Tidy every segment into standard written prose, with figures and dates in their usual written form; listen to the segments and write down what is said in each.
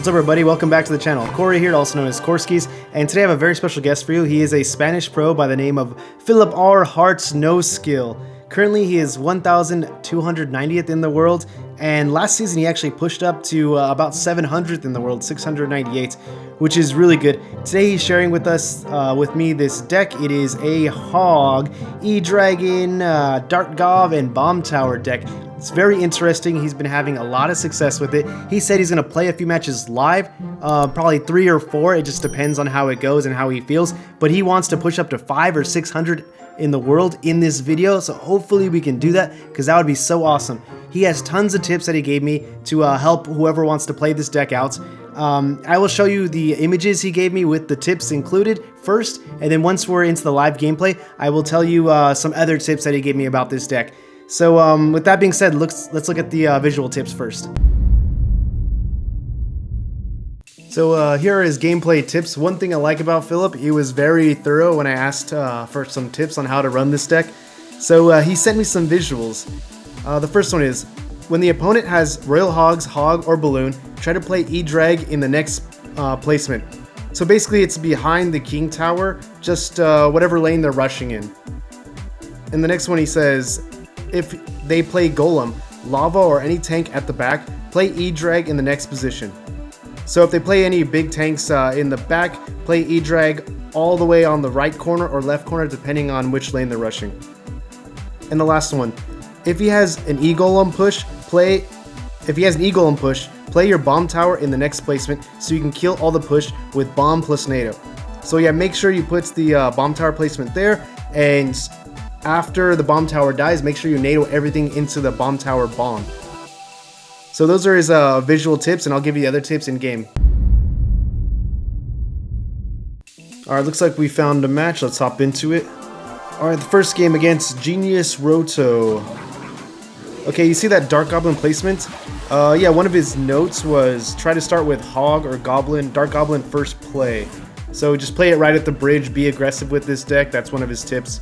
What's up everybody, welcome back to the channel. Corey here, also known as Korskis, and today I have a very special guest for you. He is a Spanish pro by the name of Philip R. Hearts No Skill. Currently he is 1,290th in the world, and last season he actually pushed up to about 700th in the world, 698, which is really good. Today he's sharing with us, with me, this deck. It is a Hog, E-Dragon, Dark Gov, and Bomb Tower deck. It's very interesting. He's been having a lot of success with it. He said he's going to play a few matches live, probably 3 or 4. It just depends on how it goes and how he feels. But he wants to push up to 500 or 600 in the world in this video. So hopefully we can do that, because that would be so awesome. He has tons of tips that he gave me to help whoever wants to play this deck out. I will show you the images he gave me with the tips included first. And then once we're into the live gameplay, I will tell you some other tips that he gave me about this deck. So with that being said, let's look at the visual tips first. So here are his gameplay tips. One thing I like about Philip, he was very thorough when I asked for some tips on how to run this deck. So he sent me some visuals. The first one is, when the opponent has Royal Hogs, Hog, or Balloon, try to play E-Drag in the next placement. So basically it's behind the King Tower, just whatever lane they're rushing in. And the next one he says, if they play Golem, Lava, or any tank at the back, play E-Drag in the next position. So if they play any big tanks in the back, play E-Drag all the way on the right corner or left corner, depending on which lane they're rushing. And the last one, if he has an E-Golem push, play your Bomb Tower in the next placement so you can kill all the push with Bomb plus NATO. So yeah, make sure you put the Bomb Tower placement there, and after the Bomb Tower dies, make sure you NATO everything into the Bomb Tower bomb. So those are his visual tips, and I'll give you the other tips in game. Alright, looks like we found a match. Let's hop into it. Alright, the first game against Genius Roto. Okay, you see that Dark Goblin placement? Yeah, one of his notes was try to start with Hog or Goblin, Dark Goblin first play. So just play it right at the bridge, be aggressive with this deck. That's one of his tips.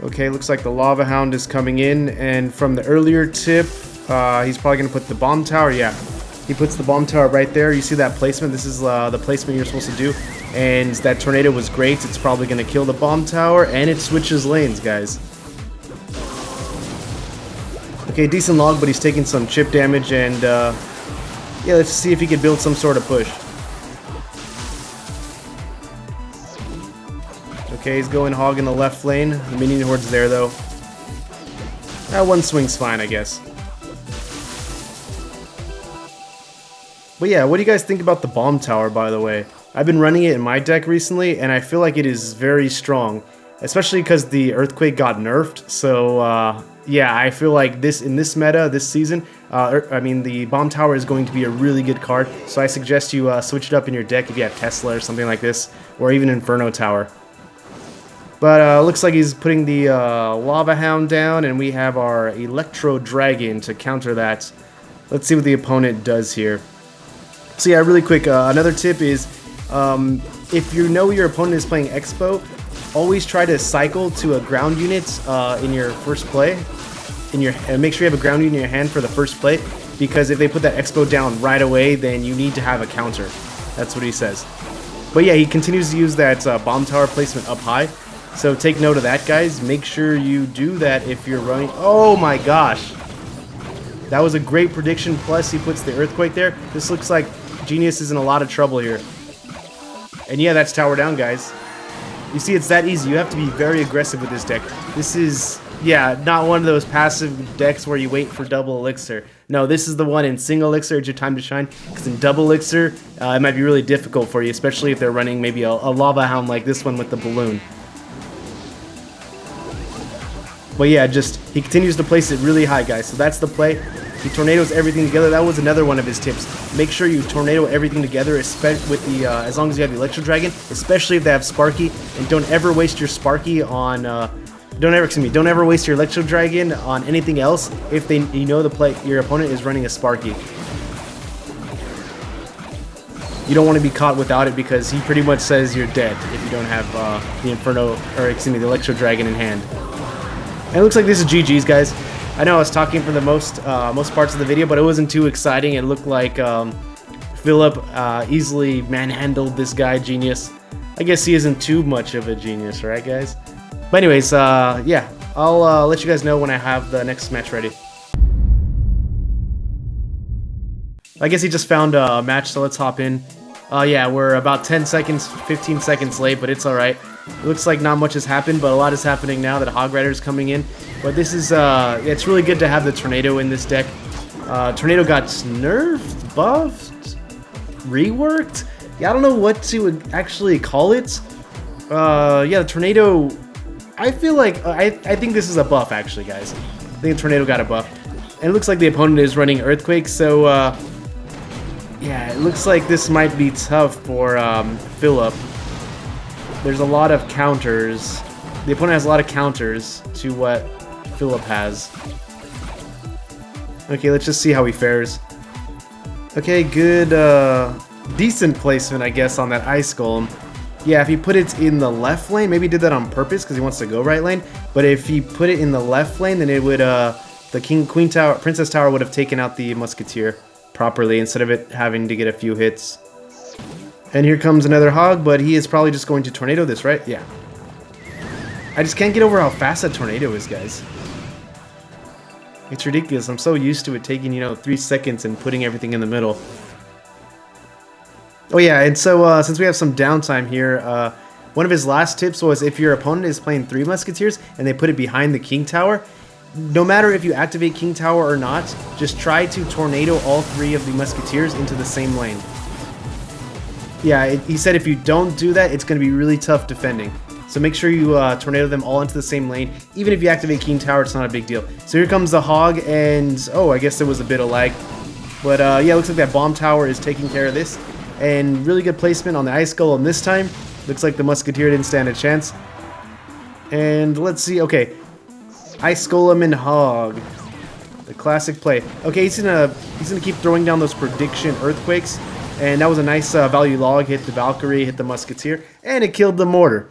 Okay, looks like the Lava Hound is coming in, and from the earlier tip, he's probably going to put the Bomb Tower. Yeah, he puts the Bomb Tower right there. You see that placement? This is the placement you're supposed to do, and that tornado was great. It's probably going to kill the Bomb Tower, and it switches lanes, guys. Okay, decent log, but he's taking some chip damage, and yeah, let's see if he can build some sort of push. Okay, he's going Hog in the left lane. The minion horde's there, though. One swing's fine, I guess. But yeah, what do you guys think about the Bomb Tower, by the way? I've been running it in my deck recently, and I feel like it is very strong. Especially because the Earthquake got nerfed, so yeah, I feel like in this meta, this season, the Bomb Tower is going to be a really good card, so I suggest you switch it up in your deck if you have Tesla or something like this, or even Inferno Tower. But looks like he's putting the Lava Hound down, and we have our Electro Dragon to counter that. Let's see what the opponent does here. So yeah, really quick, another tip is, if you know your opponent is playing xbow, always try to cycle to a ground unit in your first play. Make sure you have a ground unit in your hand for the first play, because if they put that xbow down right away, then you need to have a counter. That's what he says. But yeah, he continues to use that Bomb Tower placement up high. So take note of that, guys. Make sure you do that if you're running. Oh my gosh. That was a great prediction. Plus, he puts the Earthquake there. This looks like Genius is in a lot of trouble here. And yeah, that's tower down, guys. You see, it's that easy. You have to be very aggressive with this deck. This is, yeah, not one of those passive decks where you wait for double elixir. No, this is the one in single elixir. It's your time to shine. Because in double elixir, it might be really difficult for you, especially if they're running maybe a Lava Hound like this one with the Balloon. But yeah, he continues to place it really high, guys. So that's the play. He tornadoes everything together. That was another one of his tips. Make sure you tornado everything together, with the as long as you have the Electro Dragon, especially if they have Sparky. And don't ever waste your Sparky on. Don't ever waste your Electro Dragon on anything else if your opponent is running a Sparky. You don't want to be caught without it, because he pretty much says you're dead if you don't have the Electro Dragon in hand. And it looks like this is GG's, guys. I know I was talking for the most parts of the video, but it wasn't too exciting. It looked like Philip easily manhandled this guy, genius. I guess he isn't too much of a genius, right, guys? But anyways, yeah, I'll let you guys know when I have the next match ready. I guess he just found a match, so let's hop in. Yeah, we're about 10 seconds, 15 seconds late, but it's alright. It looks like not much has happened, but a lot is happening now that Hog Rider's coming in. But this is, it's really good to have the Tornado in this deck. Tornado got nerfed, buffed, reworked? Yeah, I don't know what to actually call it. Yeah, the Tornado, I feel like, I think this is a buff, actually, guys. I think the Tornado got a buff. And it looks like the opponent is running Earthquake, so, yeah, it looks like this might be tough for Philip. There's a lot of counters. The opponent has a lot of counters to what Philip has. Okay, let's just see how he fares. Okay, good, decent placement, I guess, on that Ice Golem. Yeah, if he put it in the left lane, maybe he did that on purpose because he wants to go right lane. But if he put it in the left lane, then it would, the Queen Tower, Princess Tower would have taken out the Musketeer properly instead of it having to get a few hits. And here comes another Hog, but he is probably just going to Tornado this, right? Yeah. I just can't get over how fast that Tornado is, guys. It's ridiculous. I'm so used to it taking, you know, 3 seconds and putting everything in the middle. Oh yeah, and so since we have some downtime here, one of his last tips was if your opponent is playing 3 Musketeers and they put it behind the King Tower, no matter if you activate King Tower or not, just try to Tornado all 3 of the Musketeers into the same lane. Yeah, he said if you don't do that, it's going to be really tough defending. So make sure you Tornado them all into the same lane. Even if you activate King Tower, it's not a big deal. So here comes the Hog, and oh, I guess there was a bit of lag. But yeah, looks like that Bomb Tower is taking care of this. And really good placement on the Ice Golem this time. Looks like the Musketeer didn't stand a chance. And let's see, okay. Ice Golem and Hog. The classic play. Okay, he's gonna keep throwing down those prediction Earthquakes. And that was a nice value log. Hit the Valkyrie, hit the Musketeer, and it killed the Mortar.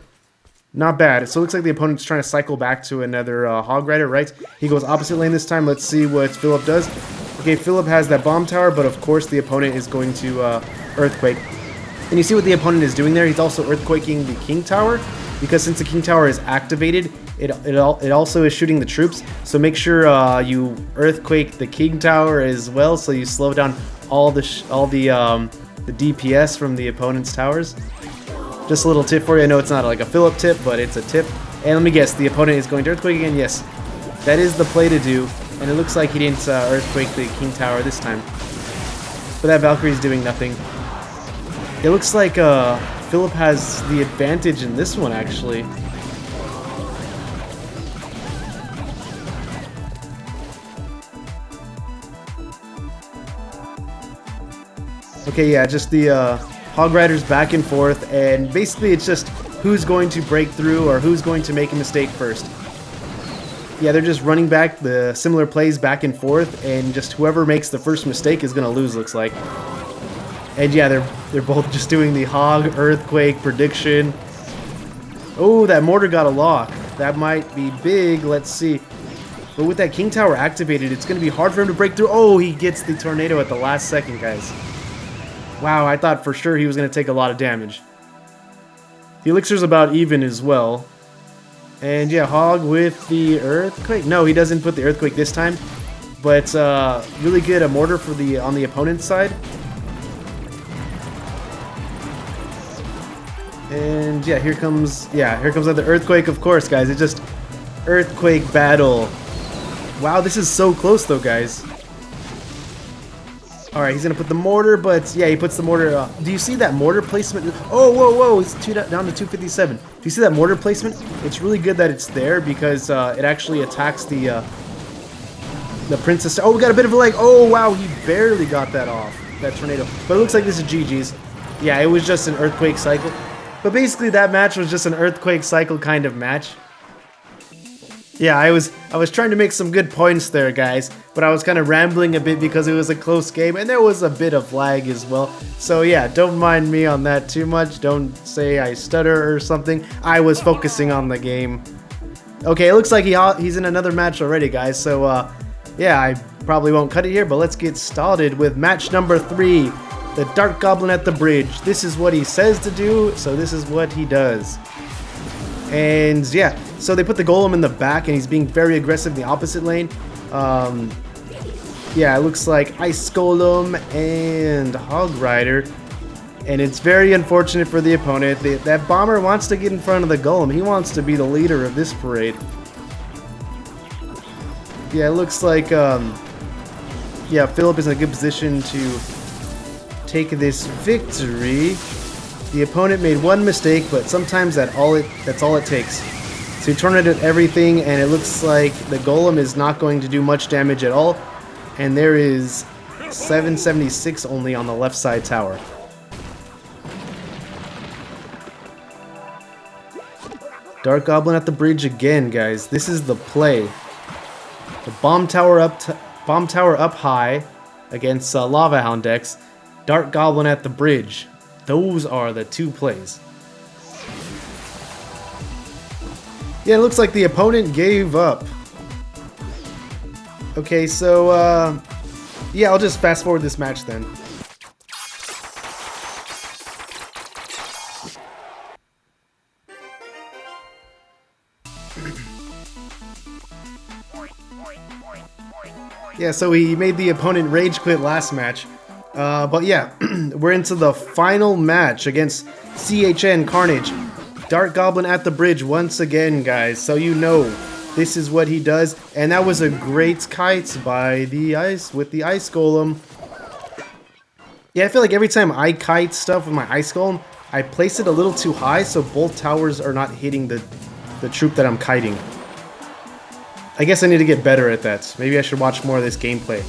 Not bad. So it looks like the opponent's trying to cycle back to another Hog Rider, right? He goes opposite lane this time. Let's see what Philip does. Okay, Philip has that Bomb Tower, but of course the opponent is going to Earthquake. And you see what the opponent is doing there? He's also Earthquaking the King Tower, because since the King Tower is activated, it also is shooting the troops. So make sure you Earthquake the King Tower as well, so you slow down all the DPS from the opponent's towers. Just a little tip for you. I know it's not like a Philip tip, but it's a tip. And let me guess, the opponent is going to Earthquake again? Yes. That is the play to do. And it looks like he didn't Earthquake the King Tower this time. But that Valkyrie's doing nothing. It looks like Philip has the advantage in this one, actually. Okay, yeah, just the Hog Riders back and forth, and basically it's just who's going to break through or who's going to make a mistake first. Yeah, they're just running back the similar plays back and forth, and just whoever makes the first mistake is going to lose, looks like. And yeah, they're both just doing the Hog Earthquake prediction. Oh, that Mortar got a lock. That might be big. Let's see. But with that King Tower activated, it's going to be hard for him to break through. Oh, he gets the Tornado at the last second, guys. Wow, I thought for sure he was going to take a lot of damage. The Elixir's about even as well. And yeah, Hog with the Earthquake. No, he doesn't put the Earthquake this time. But really good a Mortar for on the opponent's side. And yeah, here comes another Earthquake, of course, guys. It's just Earthquake battle. Wow, this is so close though, guys. Alright, he's going to put the Mortar, but yeah, he puts the Mortar. Do you see that Mortar placement? Oh, whoa, whoa, it's down to 257. Do you see that Mortar placement? It's really good that it's there because it actually attacks the Princess. Oh, we got a bit of a lag. Oh, wow, he barely got that off, that Tornado. But it looks like this is GG's. Yeah, it was just an Earthquake cycle. But basically, that match was just an Earthquake cycle kind of match. Yeah, I was trying to make some good points there, guys, but I was kind of rambling a bit because it was a close game, and there was a bit of lag as well. So yeah, don't mind me on that too much. Don't say I stutter or something. I was focusing on the game. Okay, it looks like he's in another match already, guys. So yeah, I probably won't cut it here, but let's get started with match number 3. The Dark Goblin at the bridge. This is what he says to do, so this is what he does. And yeah, so they put the Golem in the back, and he's being very aggressive in the opposite lane. Yeah, it looks like Ice Golem and Hog Rider. And it's very unfortunate for the opponent. That Bomber wants to get in front of the Golem. He wants to be the leader of this parade. Yeah, it looks like, yeah, Philip is in a good position to take this victory. The opponent made one mistake, but sometimes that's all it takes. So he tornadoed everything, and it looks like the Golem is not going to do much damage at all. And there is 776 only on the left side tower. Dark Goblin at the bridge again, guys. This is the play. The bomb tower up high against Lava Hound decks. Dark Goblin at the bridge. Those are the two plays. Yeah, it looks like the opponent gave up. Okay, so yeah, I'll just fast forward this match then. Yeah, so he made the opponent rage quit last match. But yeah, we're into the final match against CHN Carnage. Dark Goblin at the bridge once again, guys. So you know this is what he does. And that was a great kite by the Ice with the Ice Golem. Yeah, I feel like every time I kite stuff with my Ice Golem, I place it a little too high so both towers are not hitting the troop that I'm kiting. I guess I need to get better at that. Maybe I should watch more of this gameplay.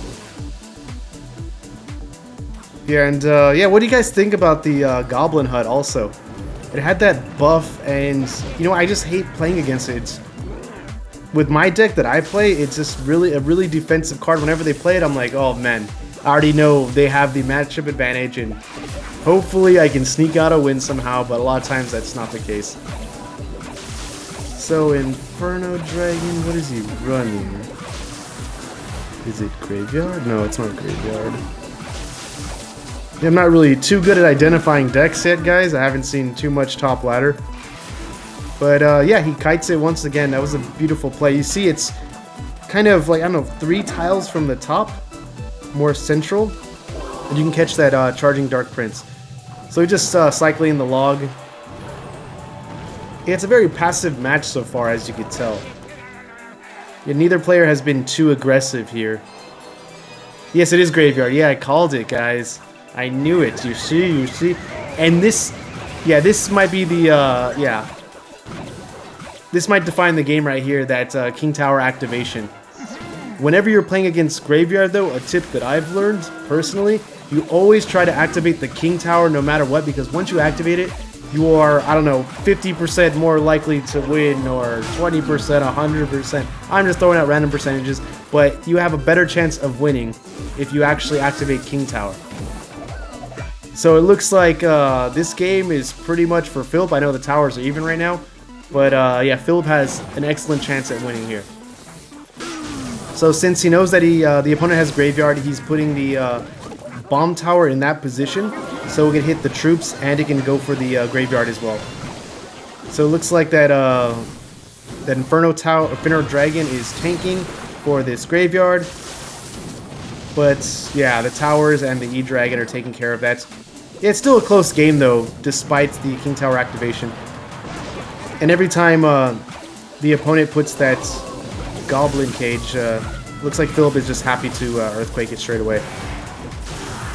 Yeah, and yeah, what do you guys think about the Goblin Hut also? It had that buff, and you know, I just hate playing against it. With my deck that I play, it's just really a really defensive card. Whenever they play it, I'm like, oh man, I already know they have the matchup advantage, and hopefully I can sneak out a win somehow, but a lot of times that's not the case. So Inferno Dragon, what is he running? Is it Graveyard? No, it's not Graveyard. Yeah, I'm not really too good at identifying decks yet, guys. I haven't seen too much top ladder. But yeah, he kites it once again. That was a beautiful play. You see it's kind of like, I don't know, 3 tiles from the top, more central. And you can catch that charging Dark Prince. So we're just cycling the log. Yeah, it's a very passive match so far, as you can tell. Yeah, neither player has been too aggressive here. Yes, it is Graveyard. Yeah, I called it, guys. I knew it. You see? And this, yeah, this might be the, yeah. This might define the game right here, that King Tower activation. Whenever you're playing against Graveyard, though, a tip that I've learned, personally, you always try to activate the King Tower no matter what, because once you activate it, you are, I don't know, 50% more likely to win, or 20%, 100%. I'm just throwing out random percentages, but you have a better chance of winning if you actually activate King Tower. So it looks like this game is pretty much for Philip. I know the towers are even right now, but yeah, Philip has an excellent chance at winning here. So since he knows that the opponent has Graveyard, he's putting the Bomb Tower in that position, so it can hit the troops and it can go for the Graveyard as well. So it looks like that that Inferno Dragon is tanking for this Graveyard. But yeah, the towers and the E-Dragon are taking care of that. Yeah, it's still a close game though, despite the King Tower activation. And every time the opponent puts that Goblin Cage, looks like Philip is just happy to Earthquake it straight away.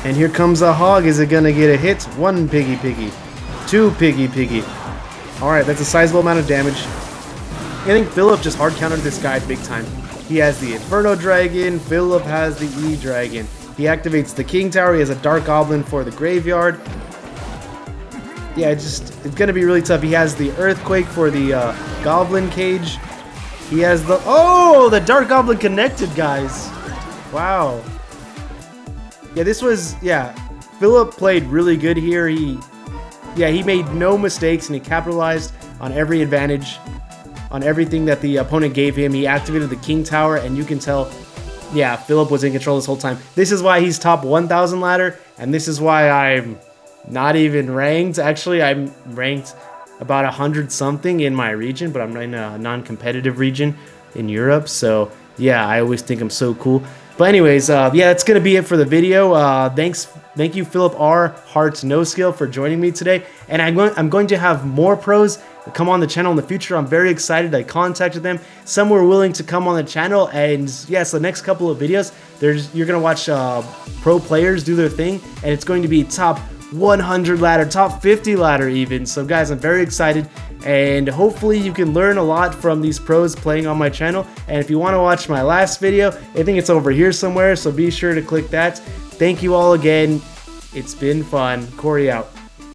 And here comes a Hog. Is it gonna get a hit? 1 Piggy Piggy. 2 Piggy Piggy. Alright, that's a sizable amount of damage. I think Philip just hard countered this guy big time. He has the Inferno Dragon, Philip has the E-Dragon. He activates the King Tower, he has a Dark Goblin for the Graveyard. Yeah, it's gonna be really tough. He has the Earthquake for the Goblin Cage. He has the... Oh! The Dark Goblin connected, guys! Wow. Yeah, this was... Yeah, Philip played really good here. He made no mistakes and he capitalized on every advantage, on everything that the opponent gave him. He activated the King Tower, and you can tell Yeah, Philip was in control this whole time. This is why he's top 1,000 ladder, and this is why I'm not even ranked. Actually, I'm ranked about 100 something in my region, but I'm in a non-competitive region in Europe. So yeah, I always think I'm so cool. But anyways, yeah, that's gonna be it for the video. Thank you, Philip R. Hearts No Skill, for joining me today. And I'm going to have more pros come on the channel in the future. I'm very excited. I contacted them. Some were willing to come on the channel, and yes, the next couple of videos, you're gonna watch pro players do their thing, and it's going to be top 100 ladder, top 50 ladder even. So guys, I'm very excited, and hopefully you can learn a lot from these pros playing on my channel. And if you want to watch my last video, I think it's over here somewhere, so be sure to click that. Thank you all again. It's been fun. Corey out.